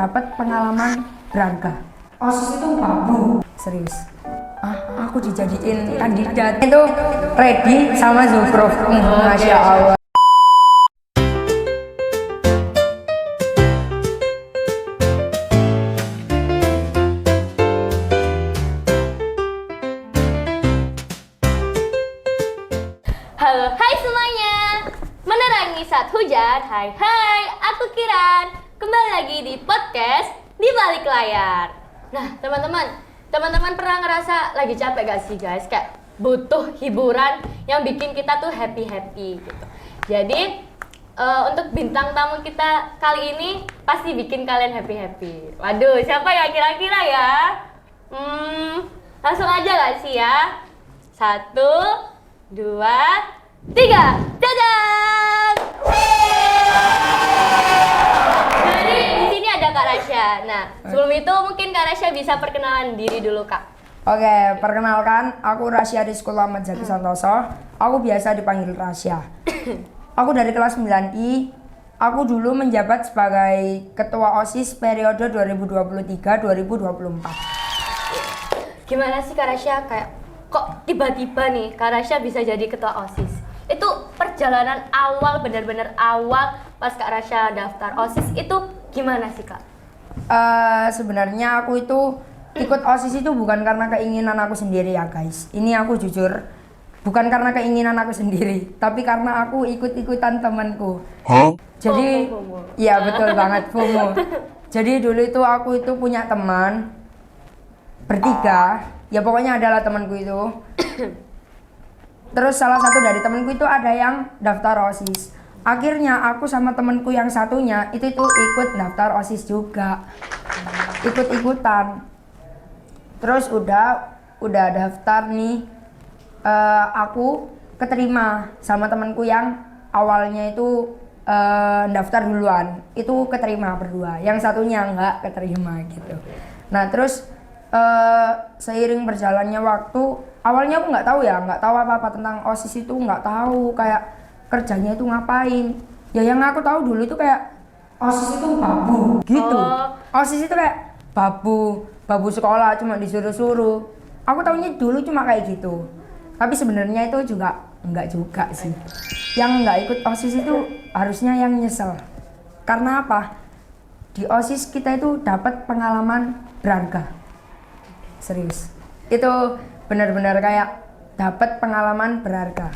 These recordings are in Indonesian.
dapat pengalaman berharga. OSIS itu babu. Serius. Aku dijadiin kandidat. Itu ready sama Zuhrof. Masya Allah. Halo, hai semuanya. Menerangi saat hujan. Hai, aku Kiran. Kembali lagi di podcast Di Balik Layar. Nah, teman-teman pernah ngerasa lagi capek gak sih guys? Kayak butuh hiburan yang bikin kita tuh happy gitu. Jadi untuk bintang tamu kita kali ini pasti bikin kalian happy. Waduh, siapa ya kira-kira ya? Langsung aja gak sih ya? 1, 2, 3, dadah! Jadi di sini ada Kak Rasya. Nah, sebelum itu mungkin Kak Rasya bisa perkenalan diri dulu Kak. Oke, perkenalkan, aku Rasya Rizkul Ahmad Zaki Santoso. Aku biasa dipanggil Rasya. Aku dari kelas 9I. Aku dulu menjabat sebagai Ketua OSIS periode 2023-2024. Gimana sih Kak Rasya, kayak kok tiba-tiba nih Kak Rasya bisa jadi Ketua OSIS? Itu perjalanan awal, benar-benar awal pas Kak Rasya daftar OSIS itu gimana sih Kak? Sebenarnya aku itu ikut OSIS itu bukan karena keinginan aku sendiri ya guys. Ini aku jujur, bukan karena keinginan aku sendiri, tapi karena aku ikut-ikutan temanku. Jadi, FOMO. iya betul banget FOMO. Jadi dulu itu aku itu punya teman bertiga, ya pokoknya adalah temanku itu. Terus salah satu dari temanku itu ada yang daftar OSIS. Akhirnya aku sama temanku yang satunya itu ikut daftar OSIS juga. Ikut-ikutan. Terus udah daftar nih. Aku keterima sama temanku yang awalnya itu daftar duluan. Itu keterima berdua. Yang satunya enggak keterima gitu. Nah, terus seiring berjalannya waktu, awalnya aku nggak tahu apa-apa tentang OSIS itu, nggak tahu kayak kerjanya itu ngapain. Ya yang aku tahu dulu itu kayak OSIS itu babu gitu. OSIS itu kayak babu sekolah, cuma disuruh-suruh. Aku tahunya dulu cuma kayak gitu. Tapi sebenarnya itu juga enggak juga sih. Yang nggak ikut OSIS itu harusnya yang nyesel. Karena apa? Di OSIS kita itu dapat pengalaman berharga. Serius. Itu benar-benar kayak dapat pengalaman berharga.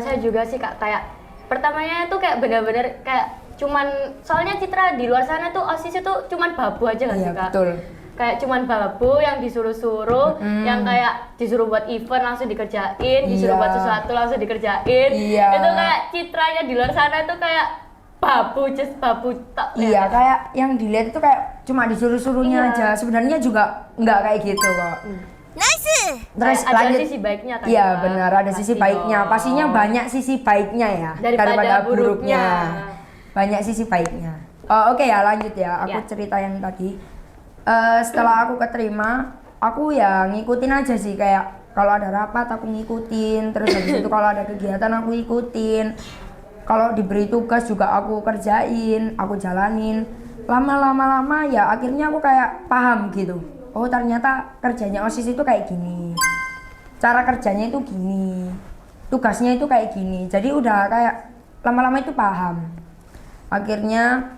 Saya juga sih Kak, kayak pertamanya itu kayak benar-benar kayak cuman, soalnya citra di luar sana tuh OSIS itu cuman babu aja nggak sih Kak? Betul. Kayak cuman babu yang disuruh-suruh, yang kayak disuruh buat event langsung dikerjain, disuruh buat sesuatu langsung dikerjain. Itu kayak citranya di luar sana tuh kayak babu tok. Iya, kayak yang dilihat itu kayak cuma disuruh-suruhnya aja. Sebenarnya juga nggak kayak gitu kok. Nice. Terus ada lanjut, sisi baiknya kan? iya benar, ada sisi baiknya. Pastinya banyak sisi baiknya ya daripada buruknya. Banyak sisi baiknya. Oke ya, lanjut ya. Aku cerita yang tadi. Setelah aku keterima, aku ya ngikutin aja sih, kayak kalau ada rapat aku ngikutin. Terus habis itu kalau ada kegiatan aku ikutin. Kalau diberi tugas juga aku kerjain, aku jalanin. Lama ya akhirnya aku kayak paham gitu. Oh ternyata kerjanya OSIS itu kayak gini. Cara kerjanya itu gini. Tugasnya itu kayak gini. Jadi udah kayak lama-lama itu paham. Akhirnya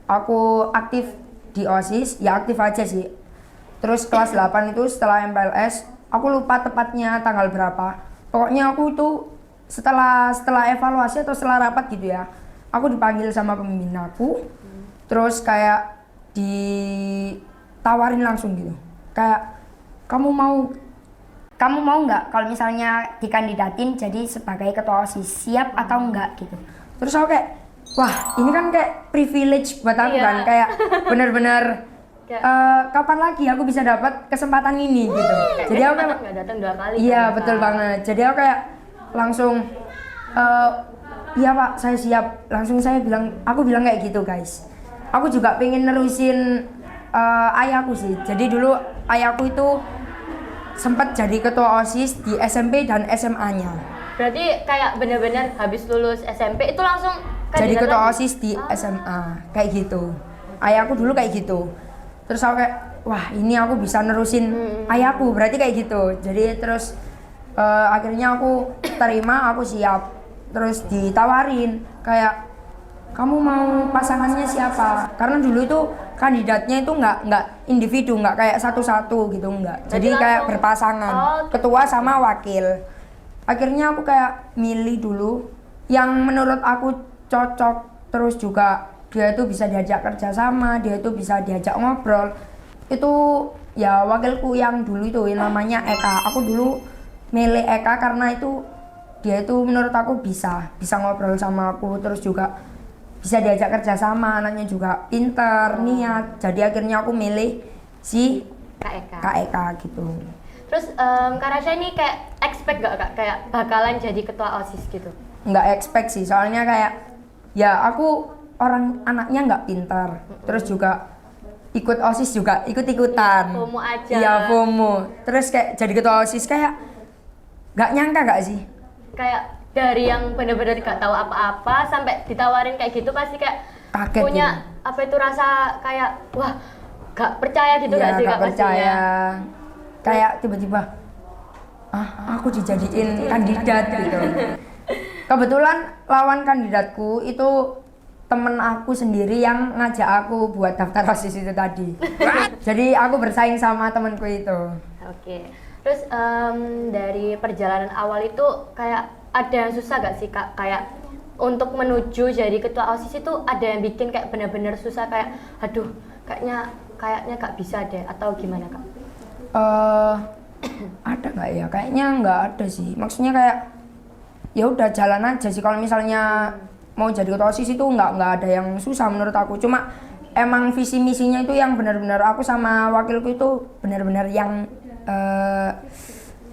aku aktif di OSIS, ya aktif aja sih. Terus kelas 8 itu setelah MPLS, aku lupa tepatnya tanggal berapa. Pokoknya aku itu setelah evaluasi atau setelah rapat gitu ya, aku dipanggil sama pembimbing aku. Terus kayak ditawarin langsung gitu, kayak kamu mau nggak kalau misalnya dikandidatin jadi sebagai ketua OSIS, siap atau enggak gitu. Terus aku kayak, wah ini kan kayak privilege buat aku kan, kayak bener-bener kapan lagi aku bisa dapat kesempatan ini gitu. Jadi aku kayak nggak datang 2 kali. Iya betul banget. Jadi aku kayak langsung iya Pak, saya siap. Langsung aku bilang kayak gitu guys. Aku juga pengen nerusin ayahku sih. Jadi dulu ayahku itu sempat jadi ketua OSIS di SMP dan SMA-nya. Berarti kayak bener-bener habis lulus SMP itu langsung jadi Kandidat ketua lagi? OSIS di SMA kayak gitu. Ayahku dulu kayak gitu. Terus aku kayak wah ini aku bisa nerusin ayahku berarti kayak gitu. Jadi terus akhirnya aku terima, aku siap. Terus ditawarin kayak kamu mau pasangannya siapa? Karena dulu itu kandidatnya itu nggak individu, nggak kayak satu-satu gitu nggak. Jadi Jadi kayak langsung- berpasangan, Oh, ketua sama wakil. Akhirnya aku kayak milih dulu yang menurut aku cocok, terus juga dia itu bisa diajak kerja sama, dia itu bisa diajak ngobrol. Itu ya wakilku yang dulu itu namanya Eka. Aku dulu milih Eka karena itu dia itu menurut aku bisa ngobrol sama aku, terus juga bisa diajak kerja sama, anaknya juga pinter, niat. Jadi akhirnya aku milih si Kak Eka. Kak Eka gitu. Terus Kak Rasya ini kayak expect gak Kak kayak bakalan jadi ketua OSIS gitu? Nggak expect sih, soalnya kayak ya aku orang anaknya nggak pintar, terus juga ikut OSIS juga ikut-ikutan. FOMO aja. Iya FOMO. Terus kayak jadi ketua OSIS kayak nggak nyangka gak sih? Kayak dari yang bener-bener gak tahu apa-apa sampai ditawarin kayak gitu pasti kayak Kaget punya gitu. apa itu rasa kayak wah gak percaya gitu Iya gak sih nggak Kak pastinya? percaya. Kayak tiba-tiba aku dijadiin kandidat gitu. Kebetulan lawan kandidatku itu temen aku sendiri yang ngajak aku buat daftar OSIS itu tadi. Jadi aku bersaing sama temenku itu. Oke. Terus dari perjalanan awal itu kayak ada yang susah gak sih Kak? Kayak untuk menuju jadi ketua OSIS itu ada yang bikin kayak benar-benar susah kayak aduh kayaknya gak bisa deh atau gimana Kak? Ada nggak ya? Kayaknya nggak ada sih. Maksudnya kayak ya udah jalan aja sih. Kalau misalnya mau jadi ketua OSIS itu nggak ada yang susah menurut aku. Cuma emang visi misinya itu yang benar-benar aku sama wakilku itu benar-benar yang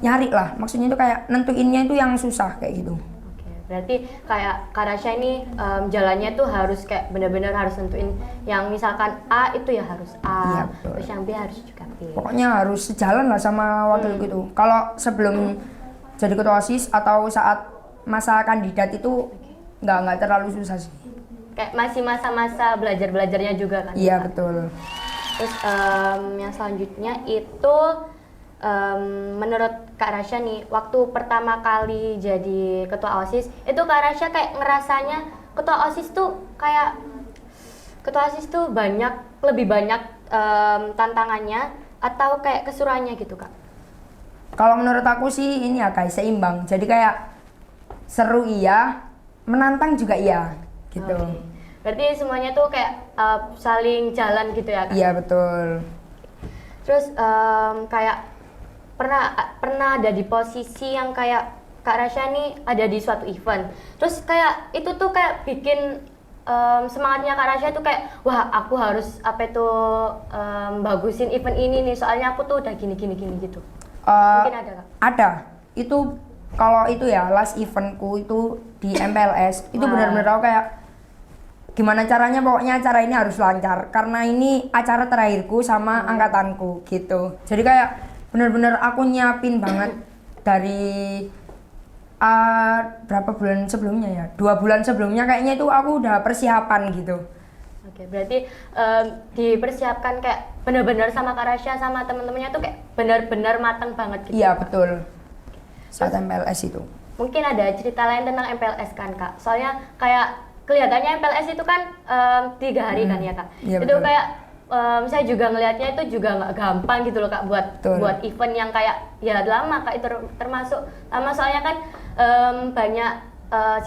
nyari lah. Maksudnya itu kayak nentuinnya itu yang susah kayak gitu. Oke, berarti kayak Kak Rasya ini jalannya tuh harus kayak benar-benar harus nentuin yang misalkan A itu ya harus A, Iya, betul. terus yang B harus juga B. Pokoknya harus sejalan lah sama wakilku itu. Kalau sebelum jadi ketua OSIS atau saat masa kandidat itu nggak terlalu susah sih. Kayak masih masa-masa belajarnya juga kan? Iya Kak? betul. Terus yang selanjutnya itu menurut Kak Rasya nih, waktu pertama kali jadi ketua OSIS, itu Kak Rasya kayak ngerasanya ketua OSIS tuh lebih banyak tantangannya atau kayak keseruannya gitu Kak? Kalau menurut aku sih ini ya guys seimbang. Jadi kayak seru iya, menantang juga iya gitu. Oke. Berarti semuanya tuh kayak saling jalan gitu ya Kak? Iya betul. Terus kayak pernah ada di posisi yang kayak Kak Rasya nih ada di suatu event. Terus kayak itu tuh kayak bikin semangatnya Kak Rasya tuh kayak wah aku harus bagusin event ini nih soalnya aku tuh udah gini gitu. Mungkin ada Kak? Ada. Itu kalau itu ya last eventku itu di MPLS itu Wah. benar-benar aku kayak gimana caranya pokoknya acara ini harus lancar karena ini acara terakhirku sama angkatanku gitu. Jadi kayak benar-benar aku nyiapin banget dari berapa bulan sebelumnya ya? 2 bulan sebelumnya kayaknya itu aku udah persiapan gitu. Oke, berarti dipersiapkan kayak benar-benar sama Kak Rasya sama teman-temannya tuh kayak benar-benar matang banget gitu. Iya betul. Saat MPLS itu. Mungkin ada cerita lain tentang MPLS kan Kak? Soalnya kayak kelihatannya MPLS itu kan 3 hari kan ya Kak? Iya, itu betul. kayak saya juga ngelihatnya itu juga nggak gampang gitu loh Kak Betul. buat event yang kayak ya lama Kak, itu termasuk lama soalnya kan banyak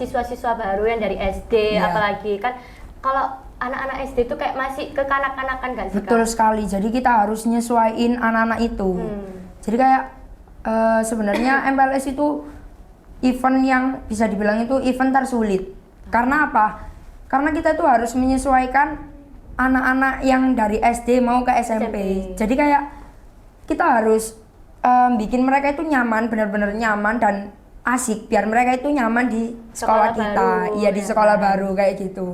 siswa-siswa baru yang dari SD Iya. apalagi kan kalau anak-anak SD itu kayak masih kekanak-kanakan kan sih Betul Kak? sekali. Jadi kita harus nyesuaiin anak-anak itu. Jadi kayak sebenarnya MPLS itu event yang bisa dibilang itu event tersulit. Karena apa? Karena kita tuh harus menyesuaikan anak-anak yang dari SD mau ke SMP. Jadi kayak kita harus bikin mereka itu nyaman, benar-benar nyaman dan asik biar mereka itu nyaman di sekolah Sekolah kita. baru, Iya di ya sekolah kan? baru kayak gitu.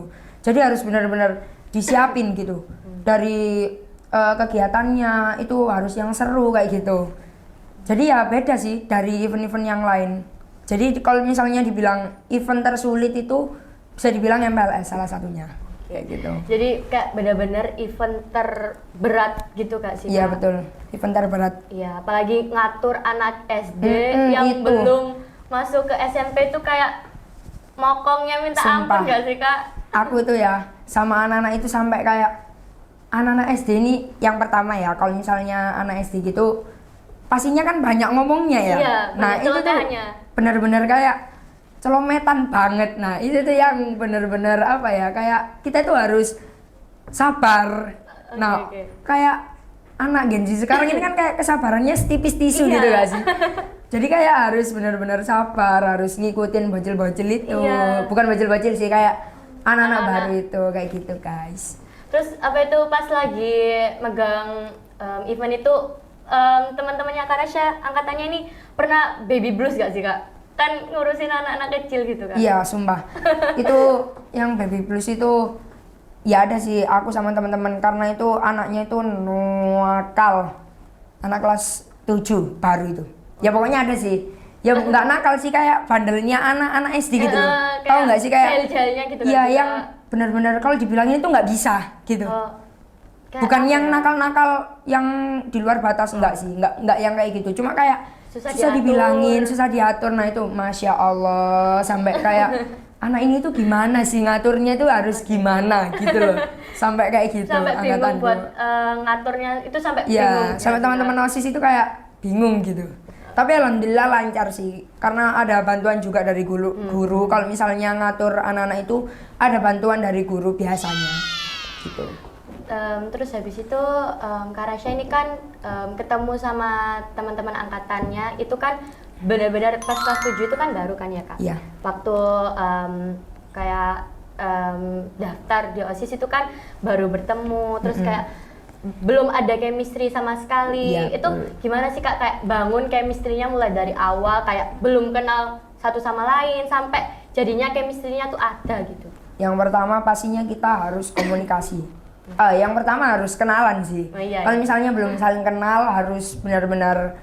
Jadi harus benar-benar disiapin gitu. Dari kegiatannya itu harus yang seru kayak gitu. Jadi ya beda sih dari event-event yang lain. Jadi kalau misalnya dibilang event tersulit itu bisa dibilang MPLS salah satunya kayak gitu. Jadi kayak benar-benar event terberat gitu Kak sih? Iya betul, event terberat. Iya, apalagi ngatur anak SD yang itu. belum masuk ke SMP itu kayak mokongnya minta Sumpah. ampun gak sih Kak? Aku tuh ya sama anak-anak itu sampai kayak anak-anak SD ini yang pertama ya, kalau misalnya anak SD gitu pastinya kan banyak ngomongnya ya. Iya, Nah banyak itu tuh celotehannya. benar-benar kayak celometan banget. Nah itu tuh yang benar-benar apa ya, kayak kita tuh harus sabar. Nah Oke. kayak anak Gen Z sekarang ini kan kayak kesabarannya setipis tisu Iya. gitu gak sih? Jadi kayak harus benar-benar sabar, harus ngikutin bocil-bocil itu. Iya. Bukan bocil-bocil sih, kayak anak-anak Anak-anak. baru itu kayak gitu guys. Terus apa itu pas lagi megang event itu teman-temannya Kak Rasya angkatannya ini pernah baby blues gak sih Kak? Kan ngurusin anak-anak kecil gitu kan? Iya, sumpah. Itu yang baby blues itu ya ada sih aku sama teman-teman, karena itu anaknya itu nakal. Anak kelas 7 baru itu. Ya pokoknya ada sih. Ya nggak nakal sih, kayak bandelnya anak-anak SD gitu loh. Tahu nggak sih kayak jahil-jahilnya gitu kan? iya Kak? yang benar-benar kalau dibilangin itu nggak bisa gitu. Oh, kayak Bukan apa yang ya? nakal-nakal yang di luar batas, enggak sih, enggak yang kayak gitu. Cuma kayak Susah susah diatur. dibilangin, susah diatur. Nah itu Masya Allah, sampai kayak anak ini tuh gimana sih ngaturnya tuh harus gimana gitu loh. Sampai kayak gitu Sampai bingung angkatanku. buat ngaturnya itu sampai bingung. Iya, ya sampai sih, teman-teman Kak? OSIS itu kayak bingung gitu. Tapi alhamdulillah lancar sih, karena ada bantuan juga dari guru. Kalau misalnya ngatur anak-anak itu ada bantuan dari guru biasanya gitu. Terus habis itu Kak Rasya ini kan ketemu sama teman-teman angkatannya itu kan benar-benar pas kelas 7 itu kan baru kan ya Kak? Iya. Waktu kayak daftar di OSIS itu kan baru bertemu terus kayak belum ada chemistry sama sekali. Iya, Itu gimana sih Kak kayak bangun chemistry-nya mulai dari awal kayak belum kenal satu sama lain sampai jadinya chemistry-nya tuh ada gitu. Yang pertama pastinya kita harus komunikasi. Yang pertama harus kenalan sih. Oh, iya, Kalau iya. misalnya belum saling kenal, harus benar-benar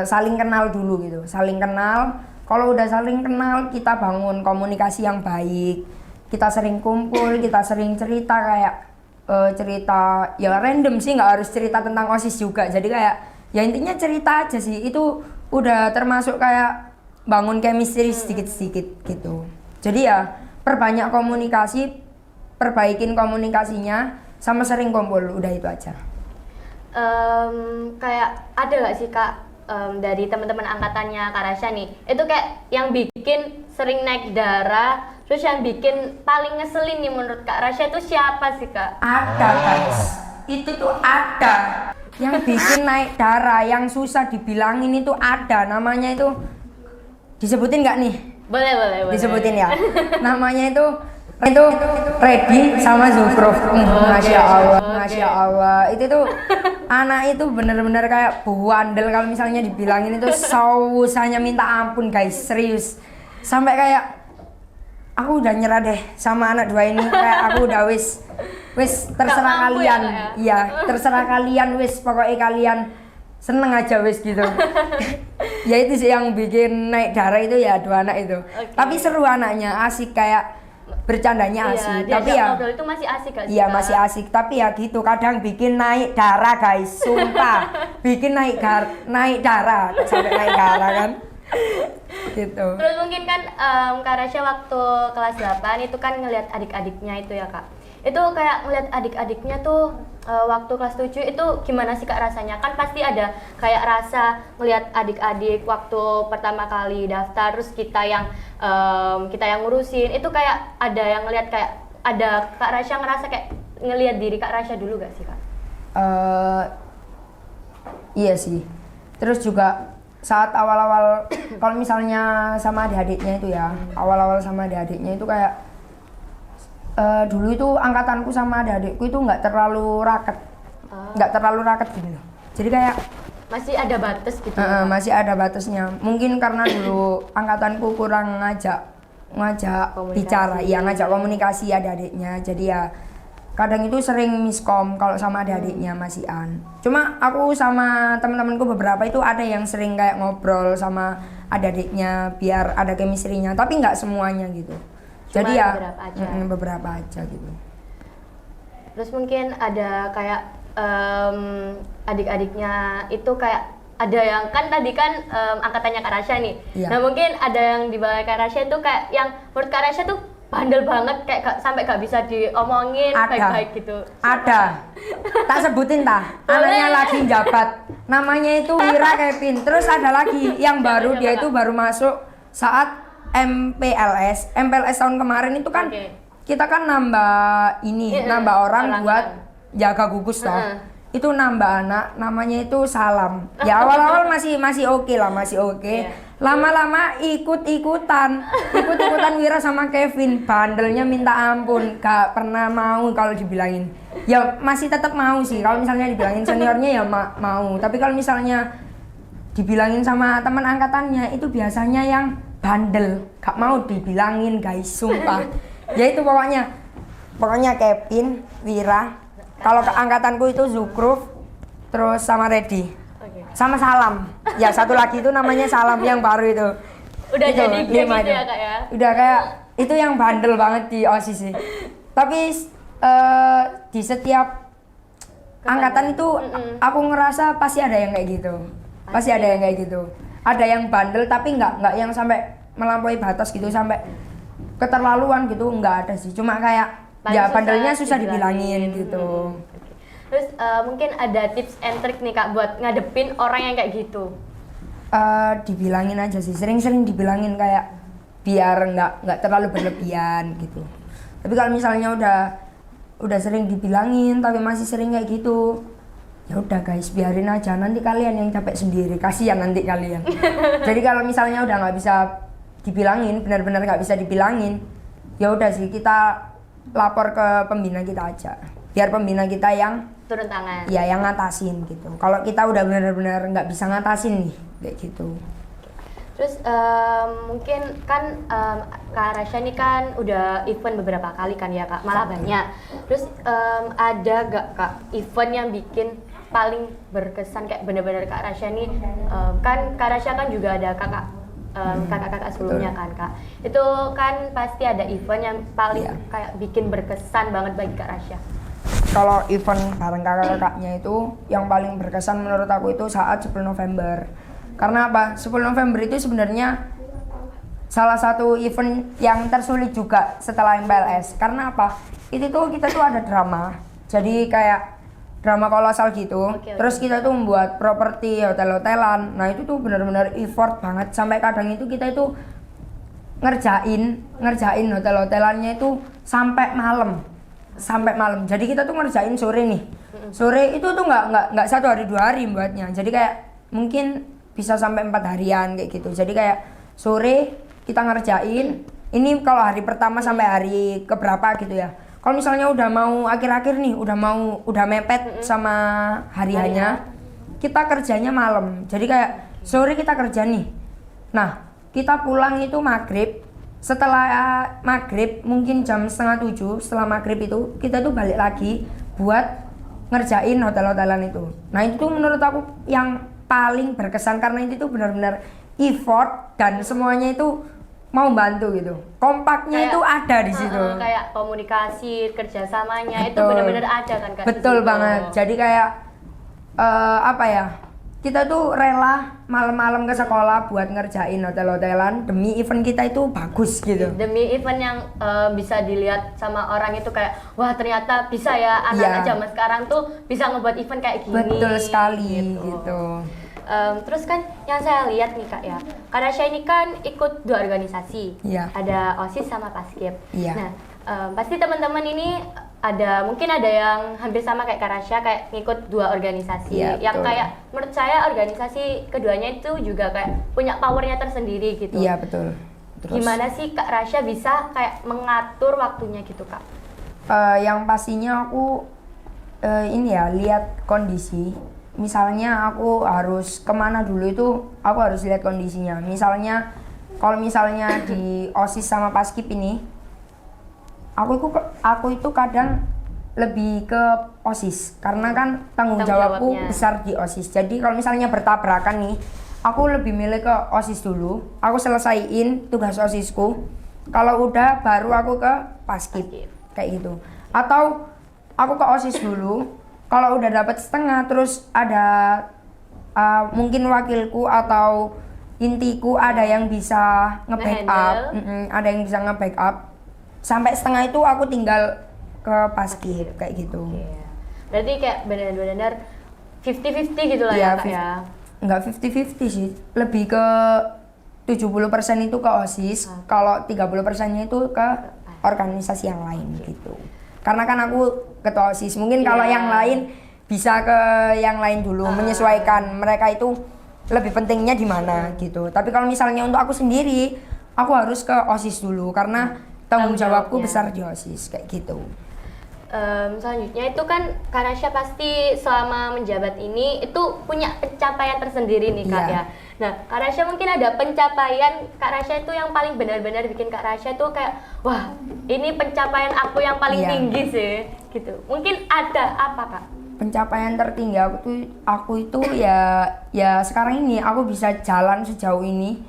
saling kenal dulu gitu. Saling kenal. Kalau udah saling kenal, kita bangun komunikasi yang baik. Kita sering kumpul, kita sering cerita kayak cerita ya random sih, nggak harus cerita tentang OSIS juga. Jadi kayak ya intinya cerita aja sih. Itu udah termasuk kayak bangun chemistry sedikit-sedikit gitu. Jadi ya perbanyak komunikasi, perbaikin komunikasinya, sama sering kumpul, udah itu aja. Kayak ada nggak sih Kak dari teman-teman angkatannya Kak Rasya nih itu kayak yang bikin sering naik darah terus yang bikin paling ngeselin nih menurut Kak Rasya itu siapa sih Kak? Ada guys, itu tuh ada yang bikin naik darah, yang susah dibilangin itu ada. Namanya itu disebutin nggak nih? Boleh. Disebutin ya. Namanya itu Reddy sama Zufruf. Masya Allah, Masya Allah. Itu tuh anak itu bener-bener kayak bandel, kalau misalnya dibilangin itu susahnya minta ampun guys, serius. Sampai kayak aku udah nyerah deh sama anak dua ini, kayak aku udah wis terserah mampu kalian. ya, Kak, ya? Iya, terserah kalian wis, pokoknya kalian seneng aja wis gitu. Ya itu sih yang bikin naik darah itu ya dua anak itu. Oke. Tapi seru anaknya, asik, kayak bercandanya asik. Iya, Tapi diajak ya ngobrol itu masih asik gak sih iya Kak? masih asik, tapi ya gitu kadang bikin naik darah guys, sumpah. Bikin naik darah sampai naik darah kan. Gitu. Terus mungkin kan Kak Rasya waktu kelas 8 itu kan ngelihat adik-adiknya itu ya Kak. Itu kayak ngelihat adik-adiknya tuh waktu kelas 7 itu gimana sih Kak rasanya? Kan pasti ada kayak rasa ngelihat adik-adik waktu pertama kali daftar terus kita yang ngurusin. Itu kayak ada yang ngelihat kayak ada Kak Rasya ngerasa kayak ngelihat diri Kak Rasya dulu gak sih Kak? Iya sih. Terus juga saat awal-awal kalau misalnya sama adik-adiknya itu ya, awal-awal sama adik-adiknya itu kayak dulu itu angkatanku sama adik-adikku itu nggak terlalu raket gitu loh. Jadi kayak Masih ada batas gitu. masih ada batasnya. Mungkin karena dulu angkatanku kurang ngajak Komunikasi. bicara, ya ngajak komunikasi adik-adiknya. Jadi ya kadang itu sering miskom kalau sama adik-adiknya masihan. Cuma aku sama teman-temanku beberapa itu ada yang sering kayak ngobrol sama adik-adiknya biar ada chemistry-nya, tapi nggak semuanya gitu. Jadi ya beberapa aja. beberapa aja gitu. Terus mungkin ada kayak adik-adiknya itu kayak ada yang kan tadi kan angkatannya Kak Rasya nih. Iya. Nah mungkin ada yang di bawah Kak Rasya itu kayak yang menurut Kak Rasya tuh bandel banget kayak sampai gak bisa diomongin baik-baik gitu. Ada. Tak sebutin anaknya lagi jabat. Namanya itu Wira Kevin. Terus ada lagi yang baru, dia itu baru masuk saat MPLS tahun kemarin itu kan. Kita kan nambah nambah orang buat jaga gugus toh. Itu nambah anak, namanya itu Salam. Ya awal-awal masih oke lah, masih oke. Lama-lama ikut-ikutan Wira sama Kevin. Bandelnya minta ampun, gak pernah mau kalau dibilangin. Ya masih tetap mau sih, kalau misalnya dibilangin seniornya ya mau. Tapi kalau misalnya dibilangin sama teman angkatannya itu biasanya yang bandel, gak mau dibilangin guys, sumpah. Ya itu pokoknya Kevin, Wira. Kalau ke angkatanku itu Zukruf, terus sama Redi, sama Salam. Ya satu lagi itu namanya Salam yang baru itu. Udah itu, jadi gitu itu. ya Kak ya? Udah kayak itu yang bandel banget di OSIS sih. Tapi di setiap angkatan itu aku ngerasa pasti ada yang kayak gitu. Pasti ada yang kayak gitu. Ada yang bandel tapi nggak yang sampai melampaui batas gitu, sampai keterlaluan gitu, nggak ada sih. Cuma kayak ya bandelnya susah dibilangin gitu. Terus mungkin ada tips and trick nih Kak buat ngadepin orang yang kayak gitu. Dibilangin aja sih, sering-sering dibilangin kayak biar nggak terlalu berlebihan gitu. Tapi kalau misalnya udah sering dibilangin tapi masih sering kayak gitu, ya udah guys, biarin aja, nanti kalian yang capek sendiri, kasihan nanti kalian. Jadi kalau misalnya udah nggak bisa dibilangin, benar-benar nggak bisa dibilangin, ya udah sih kita lapor ke pembina kita aja, biar pembina kita yang turun tangan. Ya yang ngatasin gitu. Kalau kita udah benar-benar nggak bisa ngatasin nih kayak gitu. Terus mungkin kan Kak Rasya nih kan udah event beberapa kali kan ya Kak, malah banyak. Terus ada gak Kak event yang bikin paling berkesan kayak bener-bener Kak Rasya nih, kan Kak Rasya kan juga ada kakak-kakak sebelumnya kan Kak. Itu kan pasti ada event yang paling kayak bikin berkesan banget bagi Kak Rasya. Kalau event bareng kakak-kakaknya itu yang paling berkesan menurut aku itu saat 10 November. Karena apa? 10 November itu sebenarnya salah satu event yang tersulit juga setelah MPLS. Karena apa? Itu tuh kita tuh ada drama. Jadi kayak drama kolosal gitu. Terus kita tuh membuat properti hotel-hotelan. Nah itu tuh benar-benar effort banget. Sampai kadang itu kita itu ngerjain hotel-hotelannya itu sampai malam. Jadi kita tuh ngerjain sore nih. Sore itu tuh nggak 1 hari 2 hari buatnya. Jadi kayak mungkin bisa sampai 4 harian kayak gitu. Jadi kayak sore kita ngerjain. Ini kalau hari pertama sampai hari keberapa gitu ya. Kalau misalnya udah mau akhir-akhir nih, udah mepet sama hariannya, kita kerjanya malam. Jadi kayak sore kita kerja nih. Nah, kita pulang itu maghrib. Setelah maghrib mungkin jam 6:30 setelah maghrib itu kita tuh balik lagi buat ngerjain hotel-hotelan itu. Nah itu tuh menurut aku yang paling berkesan karena itu tuh benar-benar effort dan semuanya itu mau bantu gitu. Kompaknya kayak, itu ada di situ. Kayak komunikasi, kerjasamanya itu benar-benar ada kan Kak. Betul banget. Jadi kayak apa ya? Kita tuh rela malam-malam ke sekolah buat ngerjain hotel-hotelan demi event kita itu bagus gitu. Demi event yang bisa dilihat sama orang itu kayak wah ternyata bisa ya anak-anak zaman sekarang tuh bisa ngebuat event kayak gini. Betul sekali gitu. Terus kan yang saya lihat nih Kak ya, Kak Rasya ini kan ikut 2 organisasi. Ada OSIS sama Paskib. Nah, pasti teman-teman ini mungkin ada yang hampir sama kayak Kak Rasya kayak ngikut 2 organisasi yang kayak menurut saya organisasi keduanya itu juga kayak punya powernya tersendiri gitu. Iya betul. Terus, gimana sih Kak Rasya bisa kayak mengatur waktunya gitu Kak? Yang pastinya aku lihat kondisi. Misalnya aku harus kemana dulu itu aku harus lihat kondisinya. Misalnya kalau misalnya di OSIS sama Paskib ini aku itu kadang lebih ke OSIS karena kan tanggung jawabku besar di OSIS. Jadi kalau misalnya bertabrakan nih, aku lebih milih ke OSIS dulu. Aku selesaiin tugas OSISku. Kalau udah baru aku ke paskib kayak gitu. Atau aku ke OSIS dulu. Kalau udah dapat setengah terus ada mungkin wakilku atau intiku ada yang bisa nge-backup, ada yang bisa nge-backup. Sampai setengah itu aku tinggal ke paskib kayak gitu. Berarti kayak benar-benar 50-50 gitu lah ya Kak ya? Enggak 50-50 sih, lebih ke 70% itu ke OSIS, kalau 30%-nya itu ke organisasi yang lain gitu. Karena kan aku ketua OSIS, mungkin kalau yang lain bisa ke yang lain dulu, menyesuaikan mereka itu lebih pentingnya di mana gitu. Tapi kalau misalnya untuk aku sendiri, aku harus ke OSIS dulu karena tanggung jawabku besar di OSIS kayak gitu. Selanjutnya itu kan Kak Rasya pasti selama menjabat ini itu punya pencapaian tersendiri nih Kak ya. Nah Kak Rasya mungkin ada pencapaian Kak Rasya itu yang paling benar-benar bikin Kak Rasya itu kayak wah ini pencapaian aku yang paling tinggi sih gitu. Mungkin ada apa Kak? Pencapaian tertinggi aku itu ya sekarang ini aku bisa jalan sejauh ini.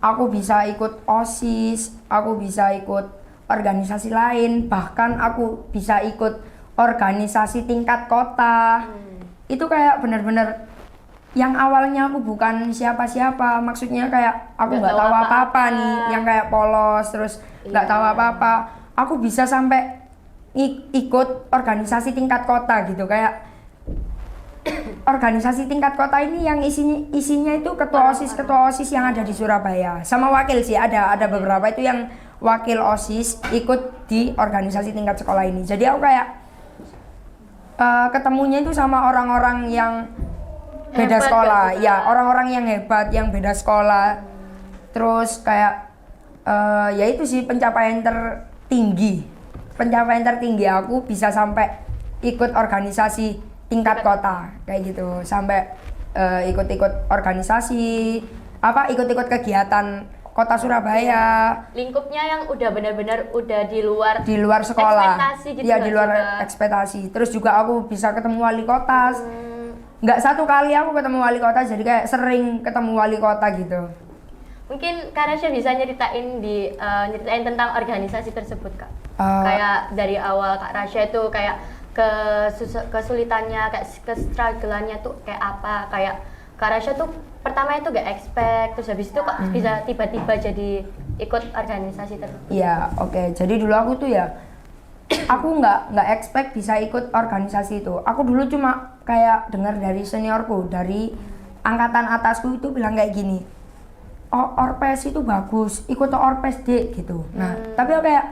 Aku bisa ikut OSIS, aku bisa ikut organisasi lain, bahkan aku bisa ikut organisasi tingkat kota. Itu kayak benar-benar yang awalnya aku bukan siapa-siapa, maksudnya kayak aku nggak tahu apa-apa nih, yang kayak polos terus nggak tahu apa-apa. Aku bisa sampai ikut organisasi tingkat kota gitu, kayak organisasi tingkat kota ini yang isinya itu ketua OSIS yang ada di Surabaya sama wakil sih, ada beberapa itu yang wakil OSIS ikut di organisasi tingkat sekolah ini. Jadi aku kayak ketemunya itu sama orang-orang yang beda sekolah, ya orang-orang yang hebat, yang beda sekolah. Terus kayak ya itu sih pencapaian tertinggi aku bisa sampai ikut organisasi tingkat kota kayak gitu, sampai ikut-ikut organisasi ikut-ikut kegiatan kota Surabaya. Lingkupnya yang udah benar-benar udah di luar sekolah ekspektasi gitu ya, di luar ekspektasi. Terus juga aku bisa ketemu wali kota. Nggak satu kali aku ketemu wali kota, jadi kayak sering ketemu wali kota gitu. Mungkin Kak Rasya bisa nyeritain tentang organisasi tersebut Kak. Kayak dari awal Kak Rasya itu kayak kesulitannya, kayak ke-struggle-nya tuh kayak apa, kayak Kak Rasya tuh pertama itu gak expect, terus habis itu kok bisa tiba-tiba jadi ikut organisasi tersebut. Iya, oke. Jadi dulu aku tuh ya, aku nggak expect bisa ikut organisasi itu. Aku dulu cuma kayak dengar dari seniorku, dari angkatan atasku itu bilang kayak gini, oh Orpes itu bagus, ikut Orpes deh gitu. Nah, tapi aku kayak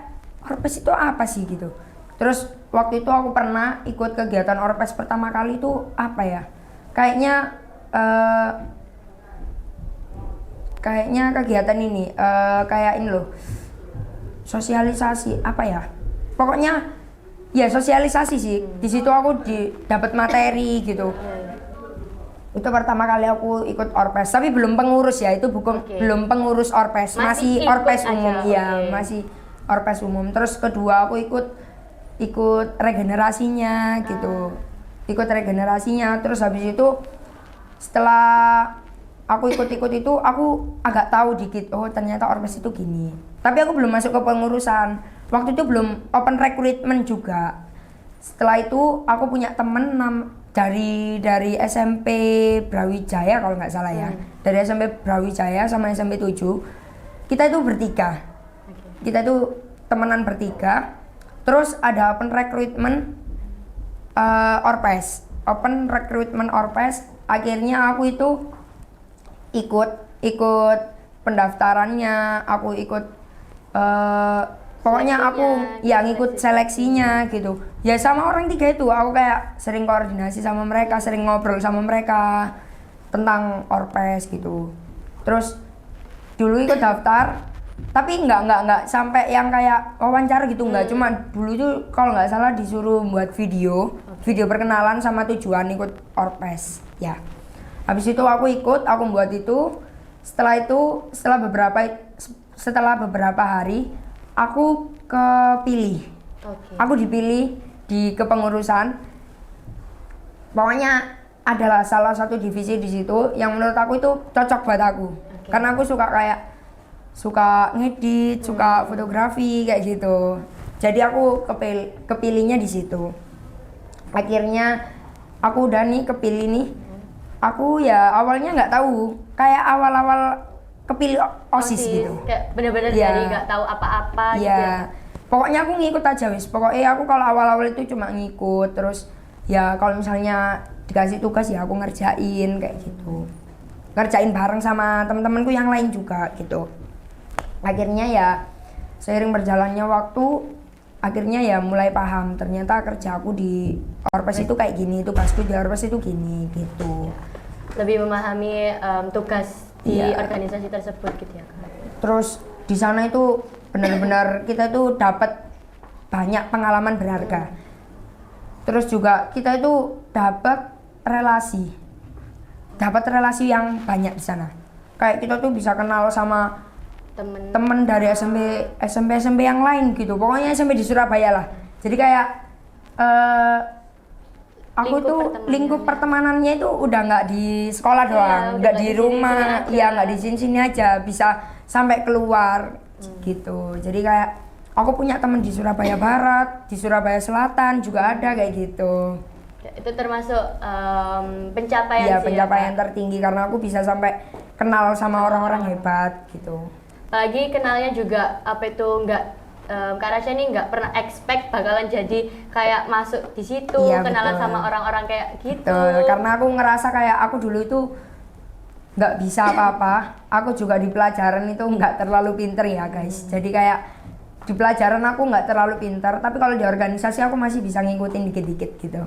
Orpes itu apa sih gitu. Terus waktu itu aku pernah ikut kegiatan Orpes pertama kali itu apa ya? Kayaknya kegiatan ini kayak ini loh, sosialisasi apa ya? Pokoknya ya sosialisasi sih. Di situ aku dapat materi gitu. Itu pertama kali aku ikut Orpes, tapi belum pengurus ya, itu belum pengurus Orpes, masih Orpes umum ya, masih Orpes umum. Terus kedua aku ikut regenerasinya gitu, ikut regenerasinya. Terus habis itu setelah aku ikut itu aku agak tahu dikit, oh ternyata Orpes itu gini. Tapi aku belum masuk ke pengurusan, waktu itu belum open recruitment juga. Setelah itu aku punya temen dari SMP Brawijaya kalau nggak salah ya, dari SMP Brawijaya sama SMP 7 kita itu bertiga, kita itu temenan bertiga. Terus ada open recruitment Orpes, akhirnya aku itu ikut pendaftarannya, aku ikut pokoknya aku ya ngikut seleksinya gitu ya. Sama orang tiga itu aku kayak sering koordinasi sama mereka, sering ngobrol sama mereka tentang Orpes gitu. Terus dulu ikut daftar, tapi nggak sampai yang kayak wawancara gitu, nggak. Cuma dulu tuh kalau nggak salah disuruh buat video perkenalan sama tujuan ikut Orpes ya. Habis itu aku buat itu. Setelah beberapa hari aku kepilih. Aku dipilih di kepengurusan. Pokoknya adalah salah satu divisi di situ yang menurut aku itu cocok buat aku. Karena aku suka kayak suka ngedit, suka fotografi kayak gitu. Jadi aku kepilihnya di situ. Akhirnya aku udah nih kepilih nih. Aku ya awalnya nggak tahu, kayak awal-awal kepilih OSIS gitu. Kayak bener-bener Iya. dari nggak tahu apa-apa gitu Iya. ya. Pokoknya aku ngikut aja wis. Pokoknya aku kalau awal-awal itu cuma ngikut, terus ya kalau misalnya dikasih tugas ya aku ngerjain kayak gitu. Ngerjain bareng sama teman-temanku yang lain juga gitu. Akhirnya ya seiring berjalannya waktu, akhirnya ya mulai paham ternyata kerja aku di Orpes itu kayak gini, tugasku di Orpes itu gini gitu. Lebih memahami tugas di Iya. organisasi tersebut gitu ya Kak. Terus di sana itu benar-benar kita tuh dapat banyak pengalaman berharga. Terus juga kita itu dapat relasi yang banyak di sana. Kayak kita tuh bisa kenal sama temen dari SMP yang lain gitu. Pokoknya SMP di Surabaya lah. Jadi kayak aku Lingkup tuh pertemanannya. lingkup pertemanannya itu udah nggak di sekolah Iya, doang, udah nggak nggak di di rumah, sini-sini aja. iya nggak di sini aja, bisa sampai keluar gitu. Jadi kayak aku punya temen di Surabaya Barat, di Surabaya Selatan juga ada kayak gitu. Itu termasuk pencapaian Iya, sih pencapaian ya, Kak. tertinggi karena aku bisa sampai kenal sama orang-orang hebat gitu. Apalagi kenalnya juga apa itu Kak Rasya ini nggak pernah expect bakalan jadi kayak masuk di situ, Iya, kenalan betul. sama orang-orang kayak gitu. Betul, karena aku ngerasa kayak aku dulu itu nggak bisa apa-apa. Aku juga di pelajaran itu nggak terlalu pinter ya guys. Jadi kayak di pelajaran aku nggak terlalu pinter, tapi kalau di organisasi aku masih bisa ngikutin dikit-dikit gitu.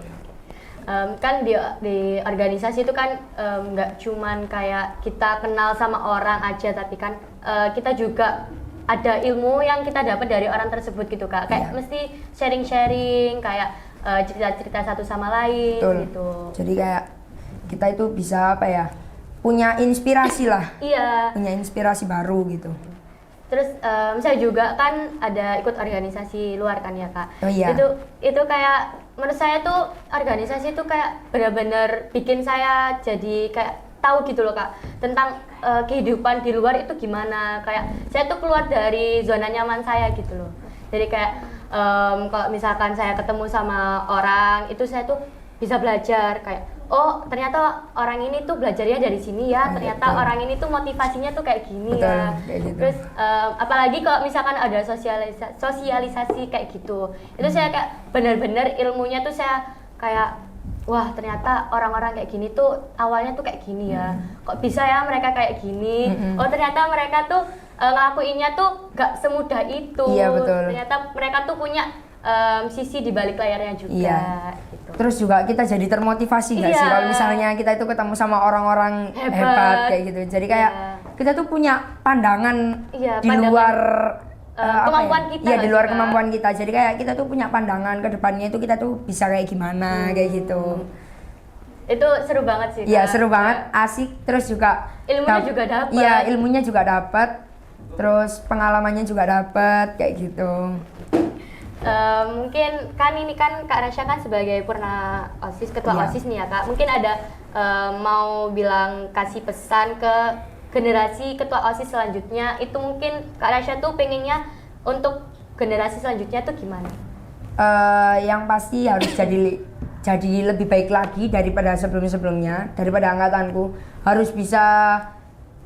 Kan di organisasi itu kan nggak cuman kayak kita kenal sama orang aja, tapi kan kita juga ada ilmu yang kita dapat dari orang tersebut gitu Kak. Kayak Iya. mesti sharing-sharing kayak cerita-cerita satu sama lain Betul. gitu. Jadi kayak kita itu bisa apa ya? Punya inspirasi lah, Iya. punya inspirasi baru gitu. Terus saya juga kan ada ikut organisasi luar kan ya Kak. Oh iya. Itu kayak menurut saya tuh organisasi itu kayak benar-benar bikin saya jadi kayak tahu gitu loh Kak tentang kehidupan di luar itu gimana. Kayak saya tuh keluar dari zona nyaman saya gitu loh. Jadi kayak kalau misalkan saya ketemu sama orang itu saya tuh bisa belajar kayak oh ternyata orang ini tuh belajarnya dari sini ya, ternyata betul. orang ini tuh motivasinya tuh kayak gini Betul, ya. kayak gitu. Terus apalagi kalau misalkan ada sosialisasi kayak gitu, itu saya kayak benar-benar ilmunya tuh saya kayak wah ternyata orang-orang kayak gini tuh awalnya tuh kayak gini ya, kok bisa ya mereka kayak gini. Oh ternyata mereka tuh ngelakuinnya tuh gak semudah itu. Iya, betul. Ternyata mereka tuh punya sisi di balik layarnya juga. Iya. Gitu. Terus juga kita jadi termotivasi nggak sih Iya. kalau misalnya kita itu ketemu sama orang-orang Hebat. hebat kayak gitu. Jadi kayak Iya. kita tuh punya pandangan Iya, di pandangan, luar kemampuan kita Iya, nggak di luar sih, Kak? kemampuan kita. Jadi kayak kita tuh punya pandangan ke depannya itu kita tuh bisa kayak gimana kayak gitu. Itu seru banget sih. Iya, Kak. seru banget, asik, terus juga Ilmunya juga dapet. Iya, ilmunya juga dapat. Terus pengalamannya juga dapat kayak gitu. Mungkin kan ini kan Kak Rasya kan sebagai purna OSIS, ketua Iya. OSIS nih ya Kak. Mungkin ada mau bilang kasih pesan ke generasi ketua OSIS selanjutnya. Itu mungkin Kak Rasya tuh pengennya untuk generasi selanjutnya tuh gimana? Yang pasti harus jadi lebih baik lagi daripada sebelum-sebelumnya, daripada angkatanku. Harus bisa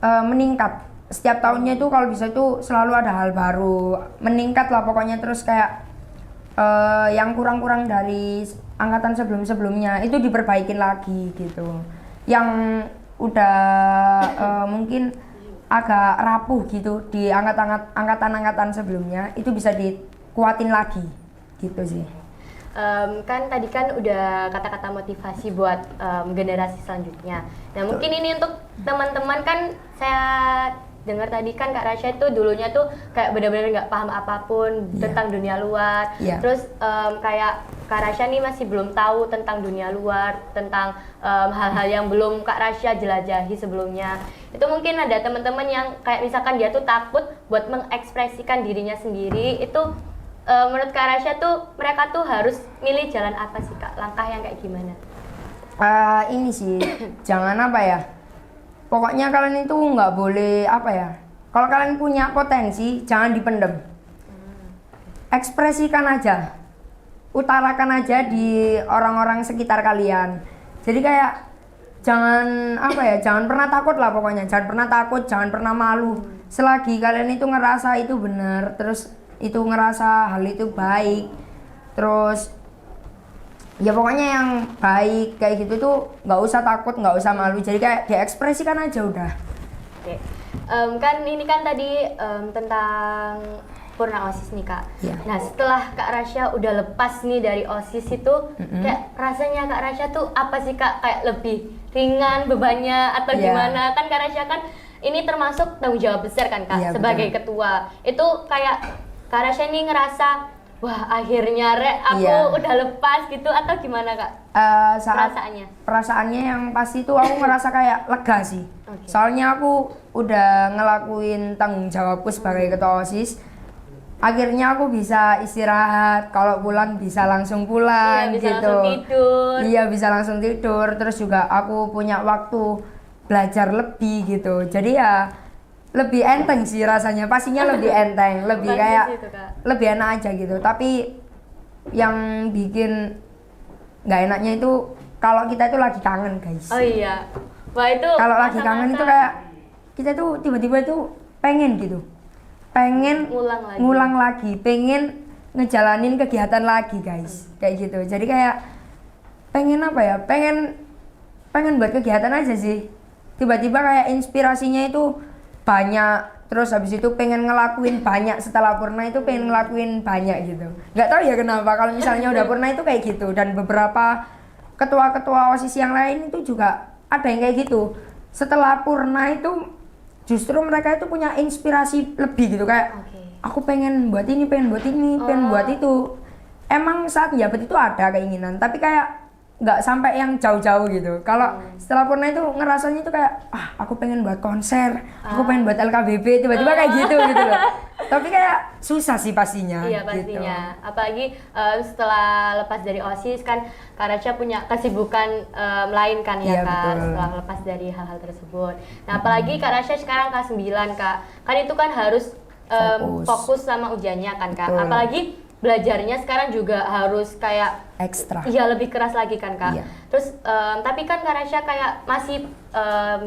meningkat. Setiap tahunnya itu kalau bisa itu selalu ada hal baru. Meningkat lah pokoknya, terus kayak yang kurang-kurang dari angkatan sebelum-sebelumnya itu diperbaikin lagi gitu. Yang udah mungkin agak rapuh gitu di angkatan-angkatan sebelumnya itu bisa dikuatin lagi gitu sih. Kan tadi kan udah kata-kata motivasi buat generasi selanjutnya. Nah mungkin ini untuk teman-teman kan saya dengar tadi kan Kak Rasya itu dulunya tuh kayak benar-benar nggak paham apapun tentang dunia luar. Terus kayak Kak Rasya nih masih belum tahu tentang dunia luar, tentang hal-hal yang belum Kak Rasya jelajahi sebelumnya. Itu mungkin ada teman-teman yang kayak misalkan dia tuh takut buat mengekspresikan dirinya sendiri. Itu menurut Kak Rasya tuh mereka tuh harus milih jalan apa sih Kak? Langkah yang kayak gimana? Ini sih jangan apa ya. Pokoknya kalian itu nggak boleh apa ya. Kalau kalian punya potensi, jangan dipendem. Ekspresikan aja. Utarakan aja di orang-orang sekitar kalian. Jadi kayak jangan jangan pernah takut lah pokoknya. Jangan pernah takut, jangan pernah malu. Selagi kalian itu ngerasa itu benar, terus itu ngerasa hal itu baik, terus ya pokoknya yang baik kayak gitu tuh nggak usah takut, nggak usah malu. Jadi kayak diekspresikan aja udah. Oke. Kan ini kan tadi tentang Purna OSIS nih Kak. Iya. Nah setelah Kak Rasya udah lepas nih dari OSIS itu, kayak rasanya Kak Rasya tuh apa sih Kak? Kayak lebih ringan bebannya atau Iya. gimana? Kan Kak Rasya kan ini termasuk tanggung jawab besar kan Kak Iya, sebagai betul. ketua. Itu kayak Kak Rasya nih ngerasa, wah akhirnya aku Iya. udah lepas gitu atau gimana Kak? Saat perasaannya yang pasti tuh aku ngerasa kayak lega sih. Oke. Soalnya aku udah ngelakuin tanggung jawabku sebagai ketua OSIS. Akhirnya aku bisa istirahat, kalau pulang bisa langsung pulang Iya, bisa gitu. langsung tidur. Iya, bisa langsung tidur. Terus juga aku punya waktu belajar lebih gitu. Jadi ya lebih enteng sih rasanya. Pastinya lebih enteng, lebih Bagus kayak itu, Kak. lebih enak aja gitu. Tapi yang bikin nggak enaknya itu kalau kita itu lagi kangen, guys. Oh iya. Wah itu Kalau lagi kangen itu kayak kita tuh tiba-tiba itu pengen gitu, pengen ngulang lagi, pengen ngejalanin kegiatan lagi guys, kayak gitu. Jadi kayak pengen apa ya, pengen buat kegiatan aja sih. Tiba-tiba kayak inspirasinya itu banyak, terus habis itu pengen ngelakuin banyak. Setelah purna itu pengen ngelakuin banyak gitu. Nggak tahu ya kenapa kalau misalnya udah purna itu kayak gitu. Dan beberapa ketua-ketua OSIS yang lain itu juga ada yang kayak gitu. Setelah purna itu justru mereka itu punya inspirasi lebih gitu, kayak Oke. aku pengen buat ini, pengen buat itu. Emang saat jabat itu ada keinginan, tapi kayak nggak sampai yang jauh-jauh gitu. Kalau setelah purna itu ngerasanya itu kayak aku pengen buat konser, aku pengen buat LKBB, tiba-tiba kayak gitu gitu loh. Tapi kayak susah sih pastinya. Iya pastinya. Apalagi setelah lepas dari OSIS kan Kak Rasya punya kesibukan lain kan ya Iya, Kak, betul. setelah lepas dari hal-hal tersebut. Nah apalagi Kak Rasya sekarang kelas 9 Kak. Kan itu kan harus fokus sama ujiannya kan Kak. Betul. Apalagi belajarnya sekarang juga harus kayak Ekstra. iya lebih keras lagi kan Kak. Iya. Terus tapi kan Kak Rasya kayak masih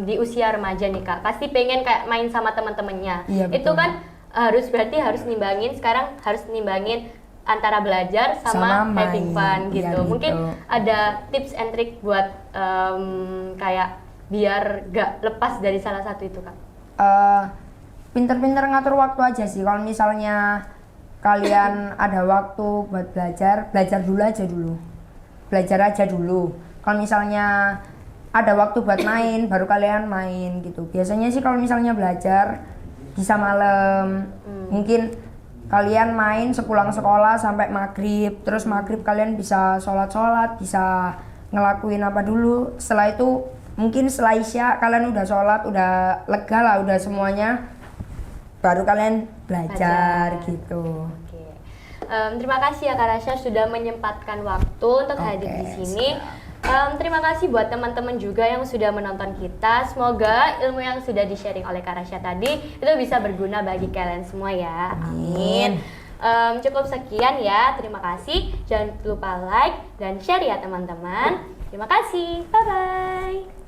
di usia remaja nih Kak. Pasti pengen kayak main sama teman-temannya. Iya, Itu betul. kan berarti harus nimbangin, sekarang harus nimbangin antara belajar sama Sama having main. fun Iya, gitu. gitu. Mungkin ada tips and trick buat kayak biar gak lepas dari salah satu itu Kak. Pinter-pinter ngatur waktu aja sih. Kalau misalnya kalian ada waktu buat belajar dulu aja dulu. Belajar aja dulu. Kalau misalnya ada waktu buat main, baru kalian main gitu. Biasanya sih kalau misalnya belajar bisa malam. Mungkin kalian main sepulang sekolah sampai maghrib. Terus maghrib kalian bisa sholat-sholat, bisa ngelakuin apa dulu. Setelah itu mungkin setelah isya kalian udah sholat, udah lega lah, udah semuanya. Baru kalian belajar gitu. Oke. Terima kasih ya Kak Rasya sudah menyempatkan waktu untuk hadir di sini. Terima kasih buat teman-teman juga yang sudah menonton kita. Semoga ilmu yang sudah di-sharing oleh Kak Rasya tadi itu bisa berguna bagi kalian semua ya. Amin. Cukup sekian ya. Terima kasih. Jangan lupa like dan share ya teman-teman. Terima kasih. Bye-bye.